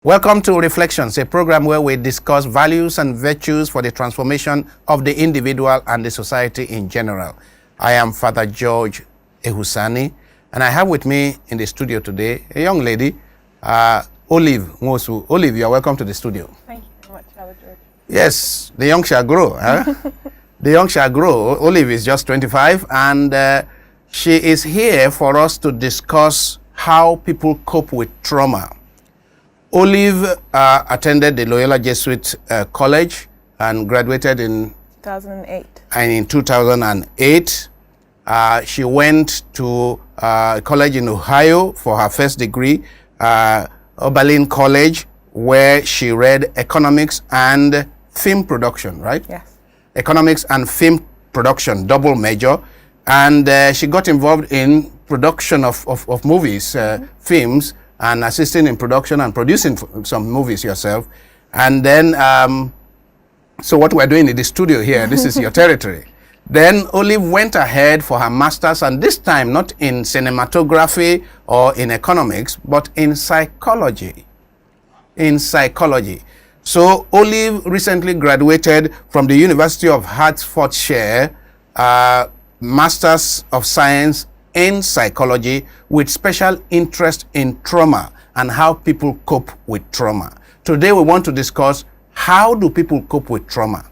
Welcome to Reflections, a program where we discuss values and virtues for the transformation of the individual and the society in general. I am Father George Ehusani, and I have with me in the studio today a young lady, Olive Nwosu. Olive, you are welcome to the studio. Thank you very much, Father George. Yes, the young shall grow. Huh? The young shall grow. Olive is just 25, and she is here for us to discuss how people cope with trauma. Olive attended the Loyola Jesuit College and graduated in 2008. And in 2008, she went to college in Ohio for her first degree, Oberlin College, where she read economics and film production, right? Yes. Economics and film production, double major. And she got involved in production of movies, films, and assisting in production and producing some movies yourself. And then, so what we're doing in the studio here, this is your territory. Then Olive went ahead for her master's, and this time not in cinematography or in economics, but in psychology. In psychology. So Olive recently graduated from the University of Hertfordshire, Masters of Science in Psychology with special interest in trauma and how people cope with trauma. Today we want to discuss how do people cope with trauma.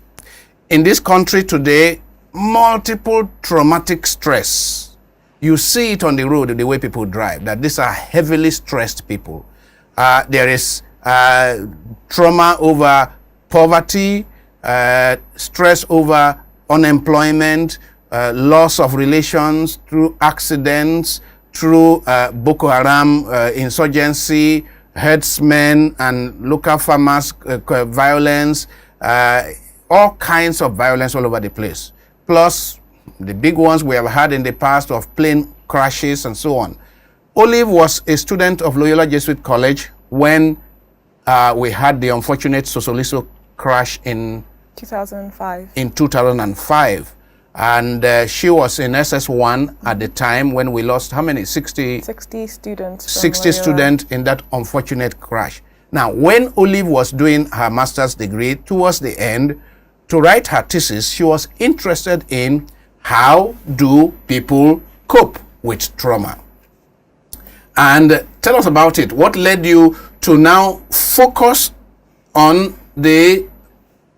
In this country today, multiple traumatic stress. You see it on the road, the way people drive, that these are heavily stressed people. There is trauma over poverty, stress over unemployment, loss of relations through accidents, through Boko Haram insurgency, herdsmen and local farmers violence, all kinds of violence all over the place. Plus the big ones we have had in the past of plane crashes and so on. Olive was a student of Loyola Jesuit College when we had the unfortunate Sosoliso crash in 2005. And she was in SS1 at the time when we lost how many? 60 students. 60 students in that unfortunate crash. Now, when Olive was doing her master's degree, towards the end, to write her thesis, she was interested in how do people cope with trauma. And tell us about it. What led you to now focus on the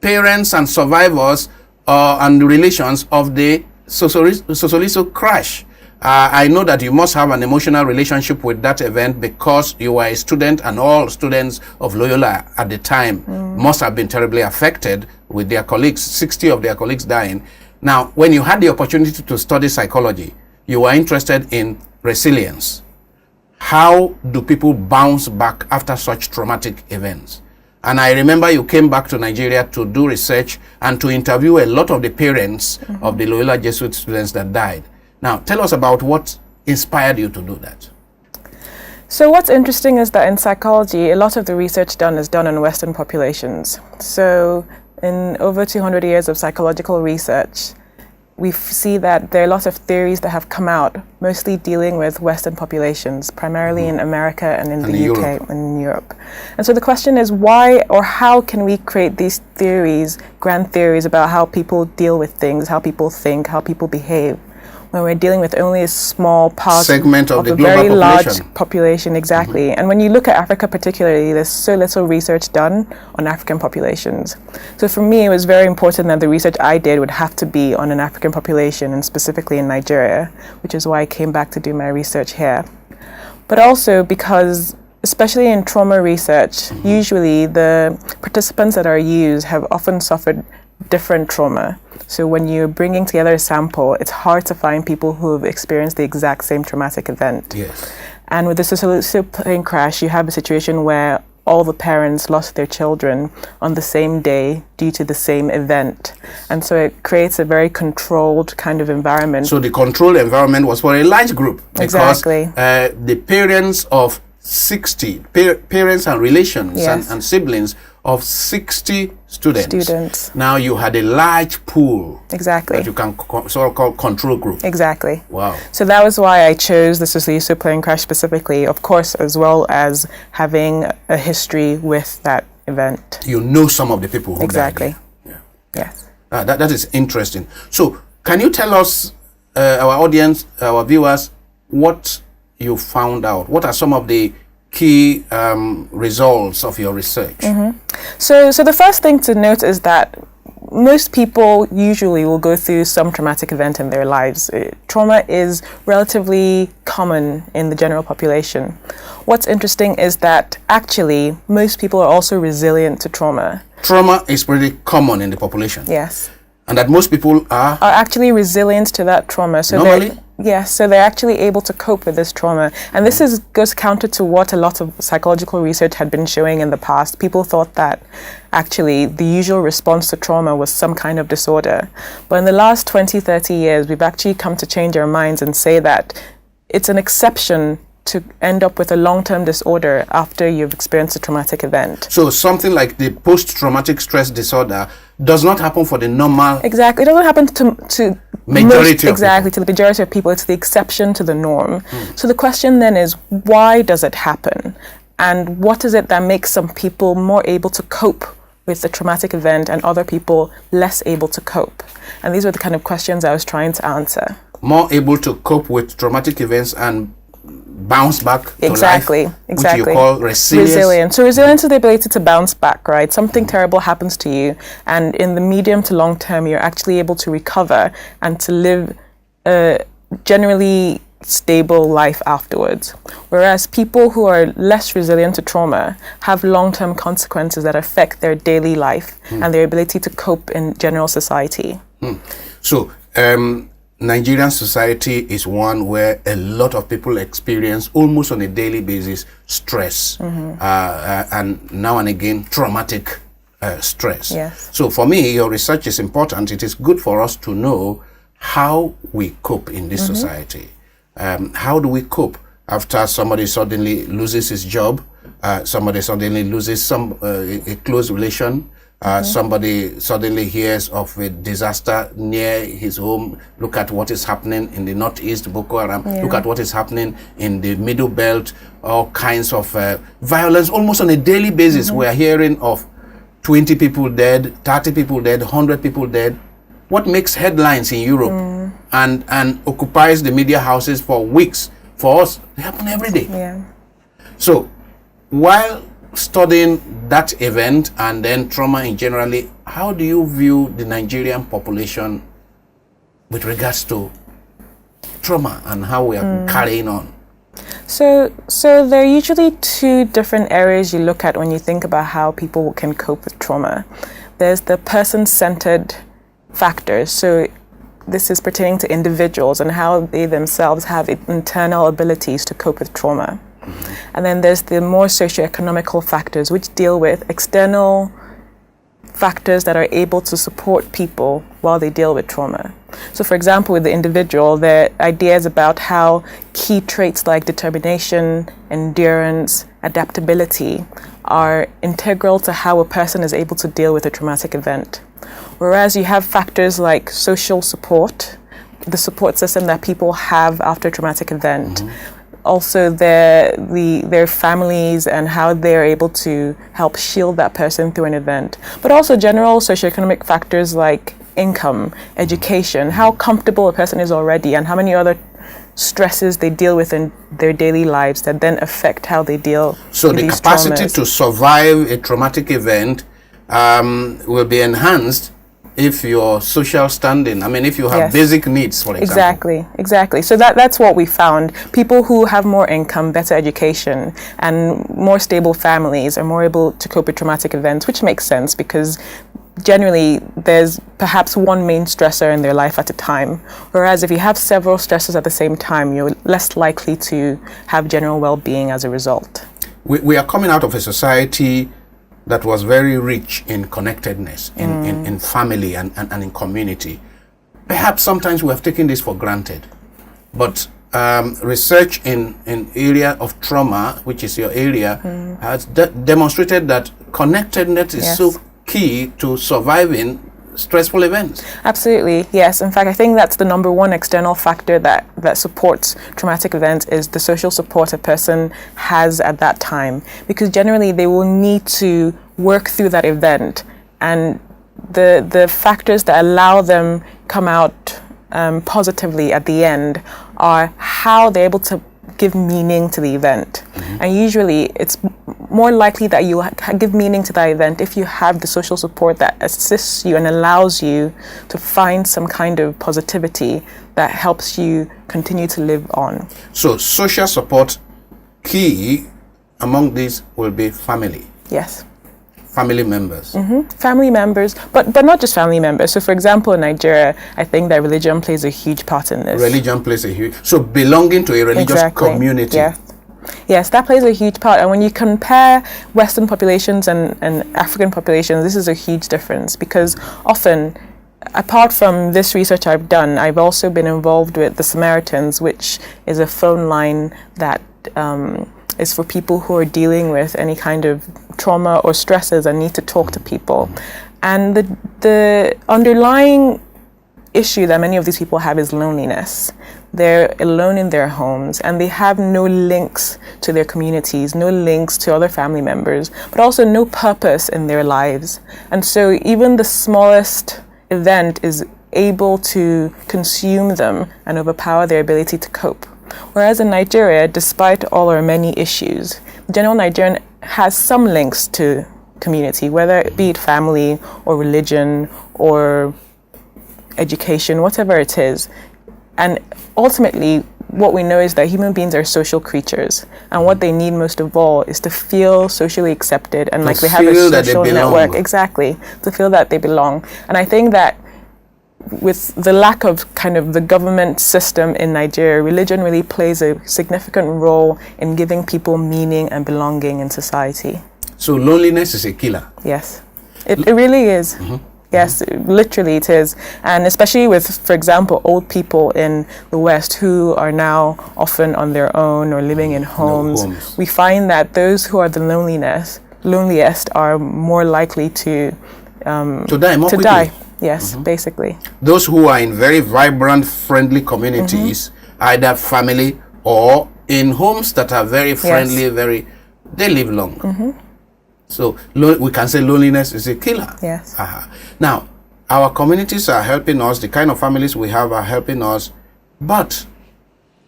parents and survivors and the relations of the Sosoliso crash? I know that you must have an emotional relationship with that event because you were a student, and all students of Loyola at the time must have been terribly affected with their colleagues, 60 of their colleagues dying. Now, when you had the opportunity to study psychology, you were interested in resilience. How do people bounce back after such traumatic events? And I remember you came back to Nigeria to do research and to interview a lot of the parents of the Loyola Jesuit students that died. Now, tell us about what inspired you to do that. So what's interesting is that in psychology, a lot of the research done is done on Western populations. So in over 200 years of psychological research, we see that there are lots of theories that have come out, mostly dealing with Western populations, primarily in America and in the UK and in Europe. And so the question is, why or how can we create these theories, grand theories about how people deal with things, how people think, how people behave, when we're dealing with only a small part segment of the a global very population. Large population, exactly. And when you look at Africa particularly, there's so little research done on African populations. So for me, it was very important that the research I did would have to be on an African population, and specifically in Nigeria, which is why I came back to do my research here. But also because, especially in trauma research, usually the participants that are used have often suffered different trauma. So when you're bringing together a sample, it's hard to find people who have experienced the exact same traumatic event. Yes. And with the Sosoliso plane crash, you have a situation where all the parents lost their children on the same day due to the same event. And so it creates a very controlled kind of environment. So the controlled environment was for a large group. Exactly. Because the parents of 60, parents and relations Yes. and siblings of 60 students. Now you had a large pool. Exactly. That you can sort of call control group. Exactly. Wow. So that was why I chose the Sosoliso plane crash specifically, of course, as well as having a history with that event. You know some of the people who exactly. died. Yeah. Yes. That is interesting. So can you tell us, our audience, our viewers, what you found out? What are some of the key results of your research? So the first thing to note is that most people usually will go through some traumatic event in their lives. Trauma is relatively common in the general population. What's interesting is that actually most people are also resilient to trauma. Trauma is pretty common in the population. Yes. And that most people are actually resilient to that trauma. So normally? Yes, so they're actually able to cope with this trauma. And this goes counter to what a lot of psychological research had been showing in the past. People thought that actually the usual response to trauma was some kind of disorder. But in the last 20, 30 years, we've actually come to change our minds and say that it's an exception to end up with a long-term disorder after you've experienced a traumatic event. So something like the post-traumatic stress disorder does not happen for the normal... Exactly. It doesn't happen to majority of exactly, people. to the majority of people. It's the exception to the norm. So the question then is, why does it happen? And what is it that makes some people more able to cope with the traumatic event and other people less able to cope? And these were the kind of questions I was trying to answer. More able to cope with traumatic events and bounce back to exactly, life, exactly. which you call resilience. So resilience is the ability to bounce back, right? Something terrible happens to you, and in the medium to long term, you're actually able to recover and to live a generally stable life afterwards. Whereas people who are less resilient to trauma have long-term consequences that affect their daily life and their ability to cope in general society. So, Nigerian society is one where a lot of people experience almost on a daily basis stress and now and again traumatic stress. Yes. So for me, your research is important. It is good for us to know how we cope in this society. How do we cope after somebody suddenly loses his job, somebody suddenly loses a close relation, somebody suddenly hears of a disaster near his home. Look at what is happening in the northeast, Boko Haram. Look at what is happening in the middle belt. All kinds of violence almost on a daily basis. We are hearing of 20 people dead, 30 people dead, 100 people dead. What makes headlines in Europe and occupies the media houses for weeks, for us, they happen every day. Yeah. So while studying that event and then trauma in generally, how do you view the Nigerian population with regards to trauma and how we are carrying on? So there are usually two different areas you look at when you think about how people can cope with trauma. There's the person-centered factors. So this is pertaining to individuals and how they themselves have internal abilities to cope with trauma. And then there's the more socioeconomical factors, which deal with external factors that are able to support people while they deal with trauma. So for example, with the individual, there are ideas about how key traits like determination, endurance, adaptability are integral to how a person is able to deal with a traumatic event. Whereas you have factors like social support, the support system that people have after a traumatic event, also their families and how they're able to help shield that person through an event. But also general socioeconomic factors like income, education, how comfortable a person is already, and how many other stresses they deal with in their daily lives that then affect how they deal so with the these capacity traumas. To survive a traumatic event will be enhanced if your social standing, I mean, if you have basic needs, for example. Exactly. So that's what we found. People who have more income, better education, and more stable families are more able to cope with traumatic events, which makes sense because generally there's perhaps one main stressor in their life at a time. Whereas if you have several stressors at the same time, you're less likely to have general well-being as a result. We are coming out of a society that was very rich in connectedness, in family and in community. Perhaps sometimes we have taken this for granted, but research in area of trauma, which is your area, has demonstrated that connectedness is so key to surviving stressful events. Absolutely, yes. In fact, I think that's the number one external factor that supports traumatic events is the social support a person has at that time. Because generally they will need to work through that event, and the factors that allow them come out positively at the end are how they're able to give meaning to the event. And usually it's more likely that you give meaning to that event if you have the social support that assists you and allows you to find some kind of positivity that helps you continue to live on. So social support key among these will be family. Yes. Family members. Family members, but not just family members. So for example, in Nigeria, I think that religion plays a huge part in this. Religion plays a huge... So belonging to a religious community. Yeah. Yes, that plays a huge part. And when you compare Western populations and African populations, this is a huge difference, because often, apart from this research I've done, I've also been involved with the Samaritans, which is a phone line that is for people who are dealing with any kind of trauma or stresses and need to talk to people. And the underlying issue that many of these people have is loneliness. They're alone in their homes and they have no links to their communities, no links to other family members, but also no purpose in their lives. And so even the smallest event is able to consume them and overpower their ability to cope. Whereas in Nigeria, despite all our many issues, the general Nigerian has some links to community, whether it be family or religion or education, whatever it is. And ultimately, what we know is that human beings are social creatures, and what they need most of all is to feel socially accepted and like they have a social network. Exactly, to feel that they belong. And I think that with the lack of kind of the government system in Nigeria, religion really plays a significant role in giving people meaning and belonging in society. So loneliness is a killer. Yes, it really is. Yes, literally it is. And especially with, for example, old people in the West who are now often on their own or living in homes. We find that those who are the loneliest are more likely to die more quickly. Die. Yes, basically. Those who are in very vibrant, friendly communities, either family or in homes that are very friendly, they live long. So we can say loneliness is a killer. Yes. Now, our communities are helping us, the kind of families we have are helping us, but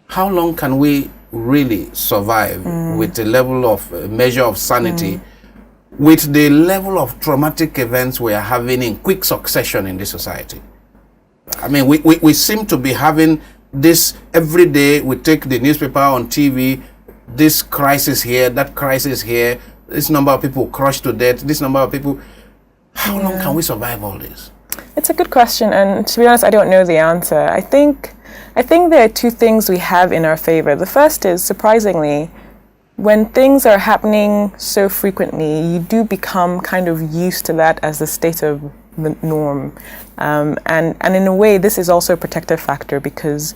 how long can we really survive with the level of measure of sanity, with the level of traumatic events we are having in quick succession in this society? I mean, we seem to be having this every day. We take the newspaper, on TV, this crisis here, that crisis here, this number of people crushed to death, this number of people. How long can we survive all this? It's a good question, and to be honest, I don't know the answer. I think there are two things we have in our favor. The first is, surprisingly, when things are happening so frequently, you do become kind of used to that as the state of the norm. And in a way, this is also a protective factor, because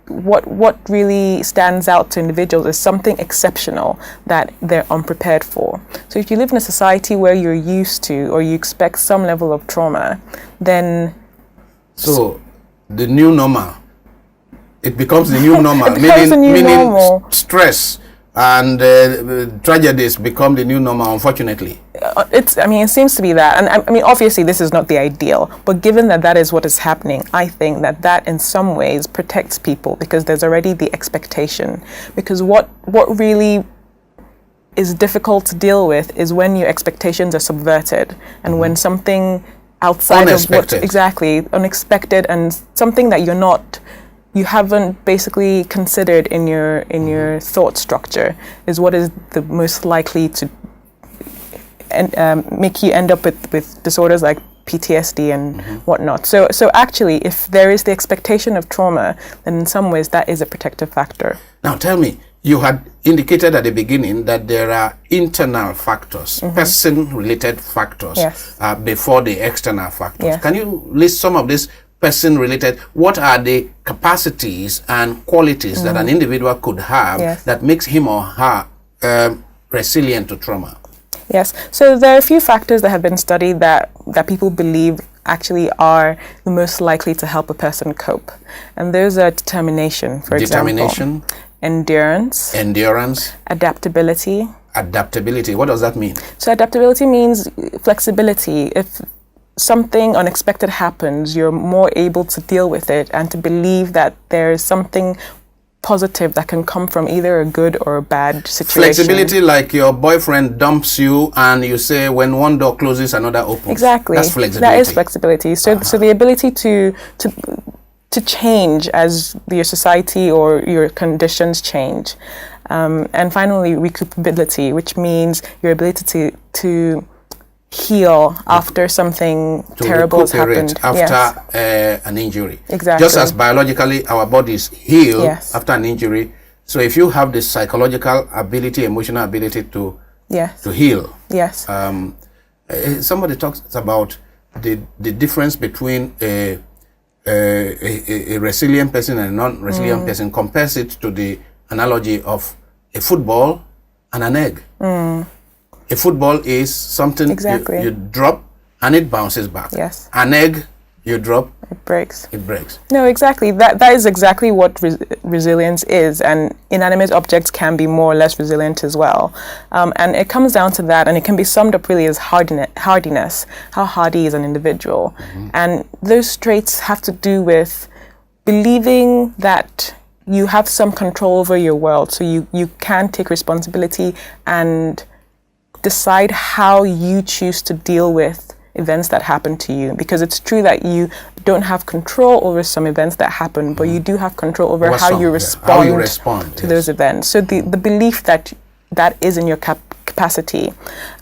what really stands out to individuals is something exceptional that they're unprepared for. So if you live in a society where you're used to or you expect some level of trauma, then... So the new normal, it becomes the new normal, meaning stress and tragedies become the new normal, unfortunately. It seems to be that. And I mean, obviously this is not the ideal, but given that that is what is happening, I think that in some ways protects people, because there's already the expectation. Because what really is difficult to deal with is when your expectations are subverted, and when something outside unexpected. of what exactly unexpected, and something that you haven't basically considered in your thought structure is what is the most likely to make you end up with disorders like PTSD and whatnot. So actually, if there is the expectation of trauma, then in some ways that is a protective factor. Now tell me, you had indicated at the beginning that there are internal factors, person-related factors, before the external factors. Yes. Can you list some of these person-related? What are the capacities and qualities that an individual could have that makes him or her resilient to trauma? Yes. So there are a few factors that have been studied that people believe actually are the most likely to help a person cope. And those are determination, for Determination, example. Endurance. endurance, Adaptability. adaptability. What does that mean? So adaptability means flexibility. If something unexpected happens, you're more able to deal with it and to believe that there is something positive that can come from either a good or a bad situation. Flexibility, like your boyfriend dumps you and you say when one door closes, another opens. Exactly. That's flexibility. That is flexibility. So the ability to change as your society or your conditions change. And finally, recoupability, which means your ability to heal after something terrible has happened. After an injury. Exactly. Just as biologically our bodies heal Yes. after an injury, so if you have the psychological ability, emotional ability to heal. Yes. Somebody talks about the difference between a resilient person and a non-resilient person, compares it to the analogy of a football and an egg. A football is something you drop and it bounces back. Yes. An egg, you drop, it breaks. It breaks. No, exactly. That is exactly what resilience is, and inanimate objects can be more or less resilient as well. And it comes down to that, and it can be summed up really as hardiness. How hardy is an individual? And those traits have to do with believing that you have some control over your world, so you can take responsibility and decide how you choose to deal with events that happen to you, because it's true that you don't have control over some events that happen, but you do have control over how you respond to those events. So the belief that is in your capacity,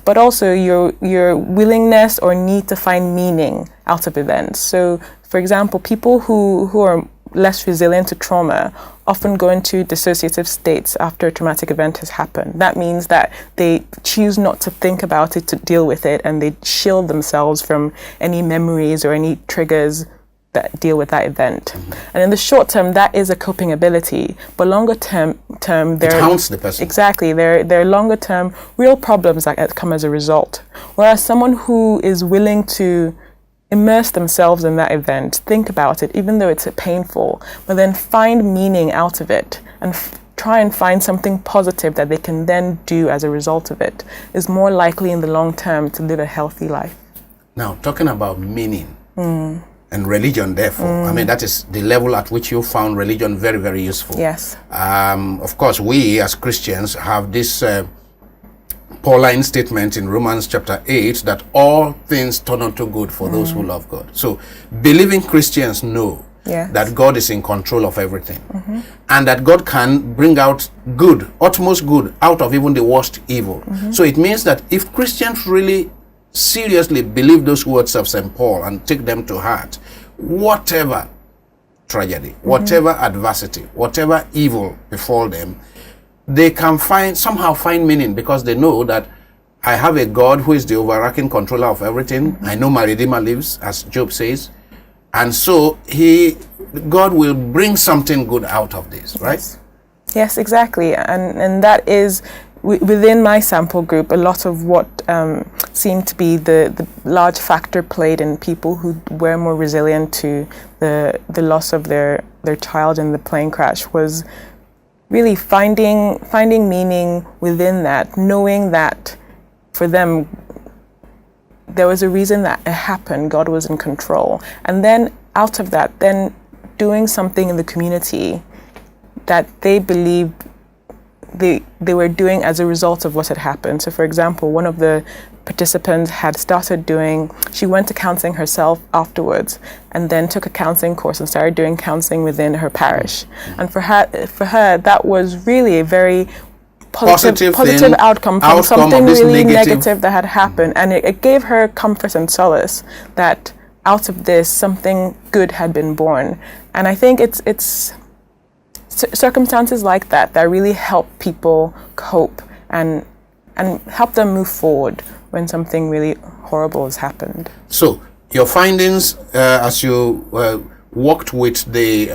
but also your willingness or need to find meaning out of events. So for example, people who are less resilient to trauma often go into dissociative states after a traumatic event has happened. That means that they choose not to think about it, to deal with it, and they shield themselves from any memories or any triggers that deal with that event. And in the short term, that is a coping ability, but longer term it haunts the person. Exactly. There are longer term real problems that come as a result. Whereas someone who is willing to immerse themselves in that event, think about it, even though it's painful, but then find meaning out of it and try and find something positive that they can then do as a result of it, is more likely in the long term to live a healthy life. Now, talking about meaning and religion, therefore, I mean, that is the level at which you found religion very, very useful. Yes. Of course, we as Christians have this Pauline statement in Romans chapter 8 that all things turn out to good for those who love God. So believing Christians know that God is in control of everything, and that God can bring out good, utmost good, out of even the worst evil. So it means that if Christians really seriously believe those words of St. Paul and take them to heart, whatever tragedy, whatever adversity, whatever evil befall them, they can somehow find meaning, because they know that I have a God who is the overarching controller of everything. I know my Redeemer lives, as Job says. And so God will bring something good out of this, right? Yes, exactly. And that is, within my sample group, a lot of what seemed to be the large factor played in people who were more resilient to the loss of their child in the plane crash was really finding meaning within that, knowing that for them there was a reason that it happened, God was in control. And then out of that, then doing something in the community that they believed they were doing as a result of what had happened. So for example, one of the participants had she went to counseling herself afterwards, and then took a counseling course and started doing counseling within her parish. And for her, that was really a very positive outcome from something really negative that had happened. And it gave her comfort and solace that out of this, something good had been born. And I think it's circumstances like that really help people cope and help them move forward when something really horrible has happened. So your findings as you worked with the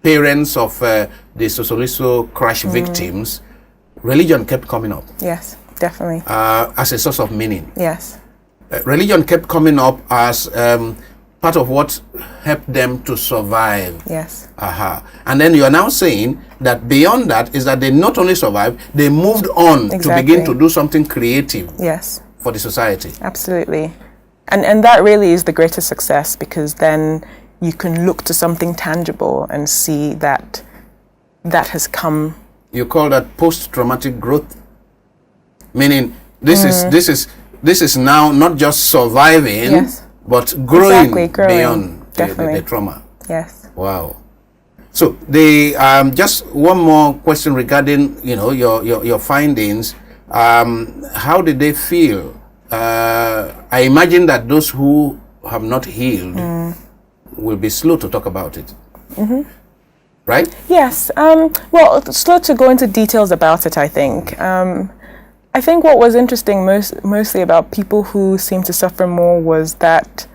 parents of the Sosoliso crash victims, religion kept coming up. Yes. Definitely. As a source of meaning. Yes. Religion kept coming up as part of what helped them to survive. Yes. And then you are now saying that beyond that is that they not only survived, they moved on to begin to do something creative. Yes. For the society. Absolutely. And that really is the greatest success, because then you can look to something tangible and see that that has come. You call that post-traumatic growth? Meaning this is now not just surviving, but growing beyond the trauma. Yes. Wow. So just one more question regarding your findings. How did they feel? I imagine that those who have not healed will be slow to talk about it. Right? Yes. Well, slow to go into details about it, I think. I think what was interesting mostly about people who seemed to suffer more was that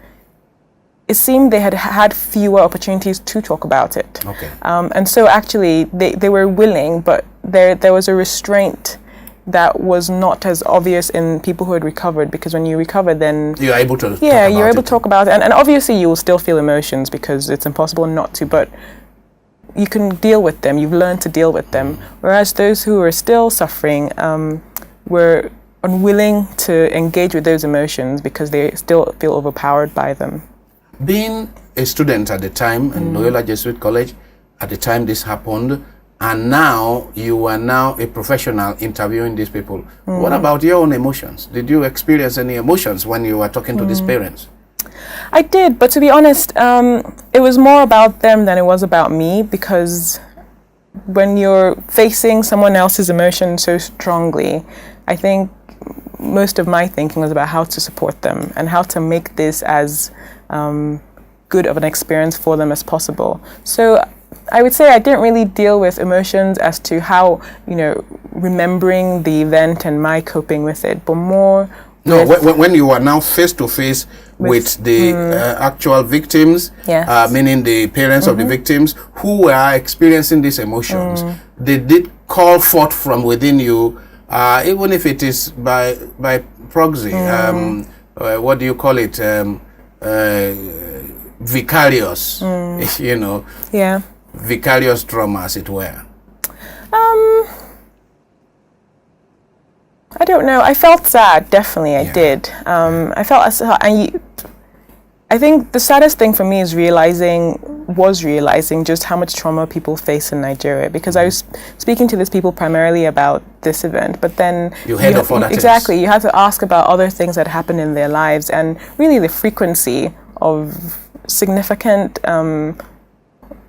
it seemed they had fewer opportunities to talk about it. Okay. And so actually they were willing, but there was a restraint that was not as obvious in people who had recovered, because when you recover, then you're able to you're able to talk about it, and obviously you will still feel emotions because it's impossible not to, but you can deal with them. You've learned to deal with them. Whereas those who are still suffering were unwilling to engage with those emotions because they still feel overpowered by them. Being a student at the time in Loyola Jesuit College, at the time this happened, and now you are now a professional interviewing these people. What about your own emotions? Did you experience any emotions when you were talking to these parents? I did, but to be honest, it was more about them than it was about me, because when you're facing someone else's emotion so strongly, I think most of my thinking was about how to support them and how to make this as good of an experience for them as possible. So I would say I didn't really deal with emotions as to how, remembering the event and my coping with it, but more when you are now face to face with the actual victims, meaning the parents of the victims who are experiencing these emotions, they did call forth from within you, even if it is by proxy. What do you call it? Vicarious, vicarious trauma, as it were. I don't know. I felt sad, definitely. I did. I felt sad. I think the saddest thing for me is realizing just how much trauma people face in Nigeria, because I was speaking to these people primarily about this event, but then you heard of other things. Exactly. You had to ask about other things that happened in their lives, and really the frequency of significant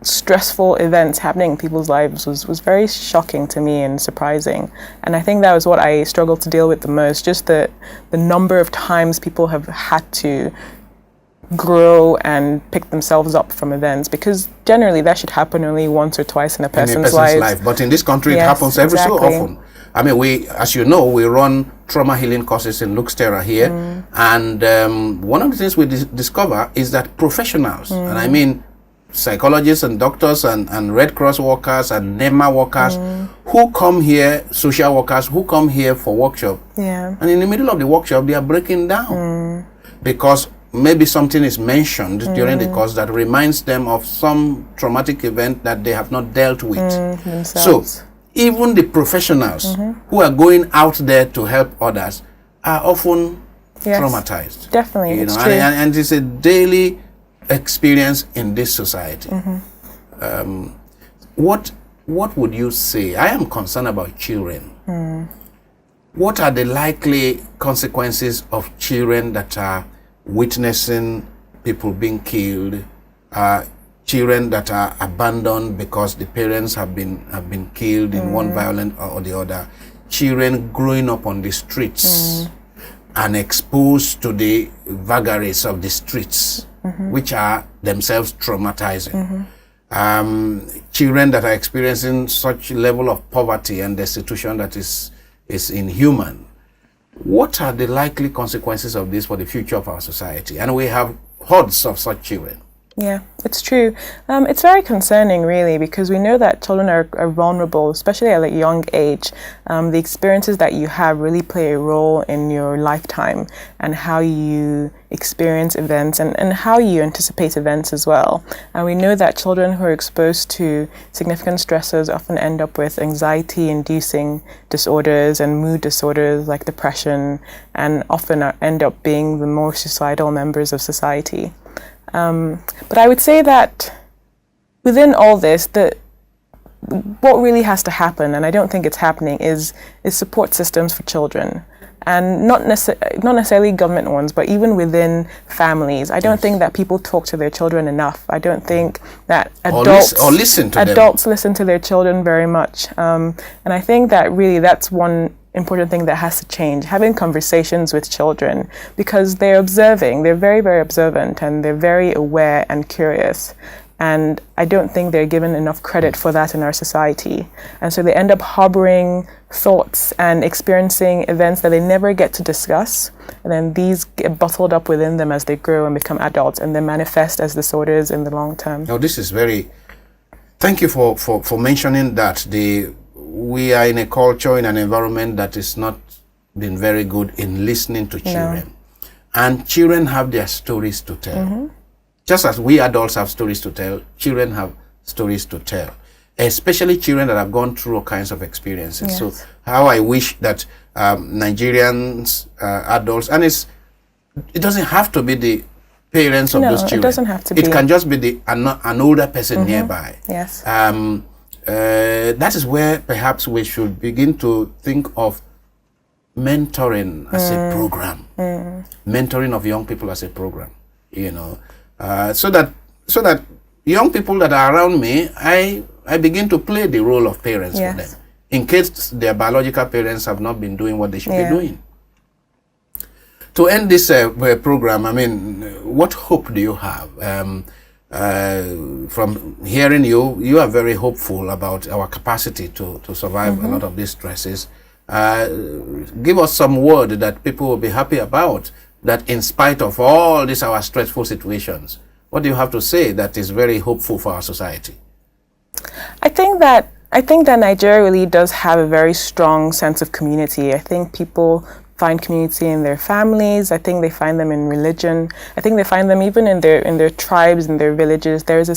stressful events happening in people's lives was very shocking to me and surprising. And I think that was what I struggled to deal with the most, just the number of times people have had to grow and pick themselves up from events, because generally that should happen only once or twice in a person's life. But in this country it happens every so often. I mean, we run trauma healing courses in Terra here, and one of the things we discover is that professionals, and I mean psychologists and doctors and Red Cross workers and NEMA workers who come here, social workers who come here for workshop, and in the middle of the workshop they are breaking down because maybe something is mentioned during the course that reminds them of some traumatic event that they have not dealt with. So even the professionals who are going out there to help others are often traumatized. Definitely, you know, it's true. And it's a daily experience in this society. What would you say? I am concerned about children. What are the likely consequences of children that are witnessing people being killed, children that are abandoned because the parents have been killed in one violent or the other, children growing up on the streets and exposed to the vagaries of the streets, which are themselves traumatizing. Children that are experiencing such level of poverty and destitution that is inhuman. What are the likely consequences of this for the future of our society? And we have hordes of such children. Yeah, it's true. It's very concerning, really, because we know that children are vulnerable, especially at a young age. The experiences that you have really play a role in your lifetime and how you experience events and how you anticipate events as well. And we know that children who are exposed to significant stressors often end up with anxiety-inducing disorders and mood disorders like depression, and often end up being the more suicidal members of society. But I would say that within all this, what really has to happen, and I don't think it's happening, is support systems for children. And not necessarily government ones, but even within families. I don't think that people talk to their children enough. I don't think that adults listen to listen to their children very much. And I think that really that's one important thing that has to change, having conversations with children, because they're observing, they're very, very observant, and they're very aware and curious. And I don't think they're given enough credit for that in our society. And so they end up harboring thoughts and experiencing events that they never get to discuss. And then these get bottled up within them as they grow and become adults, and they manifest as disorders in the long term. Now, this is very... Thank you for mentioning that. We are in a culture, in an environment that is not been very good in listening to children. No. And children have their stories to tell. Mm-hmm. Just as we adults have stories to tell, children have stories to tell, especially children that have gone through all kinds of experiences. Yes. So how I wish that Nigerians, adults, and it doesn't have to be the parents of those children. It doesn't have to be. It can just be an older person nearby. Yes. That is where perhaps we should begin to think of mentoring as a program, mentoring of young people as a program, so that young people that are around me, I begin to play the role of parents for them, in case their biological parents have not been doing what they should be doing. To end this program, I mean, what hope do you have? From hearing you are very hopeful about our capacity to survive a lot of these stresses. Give us some word that people will be happy about, that in spite of all these our stressful situations, what do you have to say that is very hopeful for our society? I think that Nigeria really does have a very strong sense of community. I think people find community in their families. I think they find them in religion. I think they find them even in their tribes, in their villages. There is a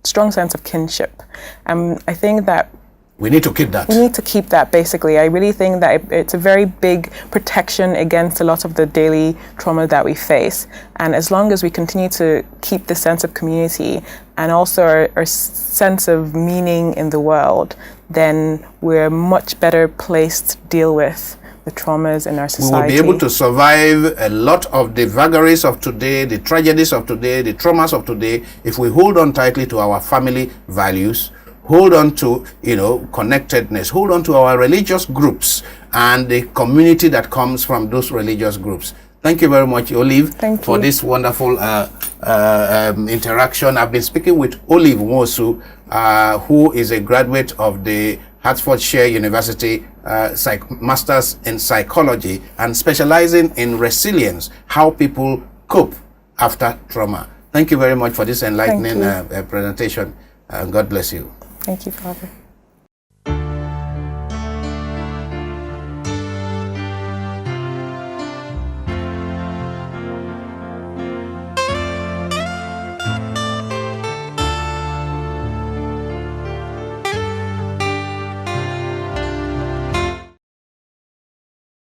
strong sense of kinship. I think that we need to keep that. We need to keep that, basically. I really think that it's a very big protection against a lot of the daily trauma that we face. And as long as we continue to keep the sense of community and also our sense of meaning in the world, then we're much better placed to deal with the traumas in our society. We will be able to survive a lot of the vagaries of today, the tragedies of today, the traumas of today, if we hold on tightly to our family values, hold on to, connectedness, hold on to our religious groups and the community that comes from those religious groups. Thank you very much, Olive, for this wonderful interaction. I've been speaking with Olive Nwosu, who is a graduate of the Hertfordshire University Masters in Psychology and specializing in resilience, how people cope after trauma. Thank you very much for this enlightening presentation. God bless you. Thank you, Father.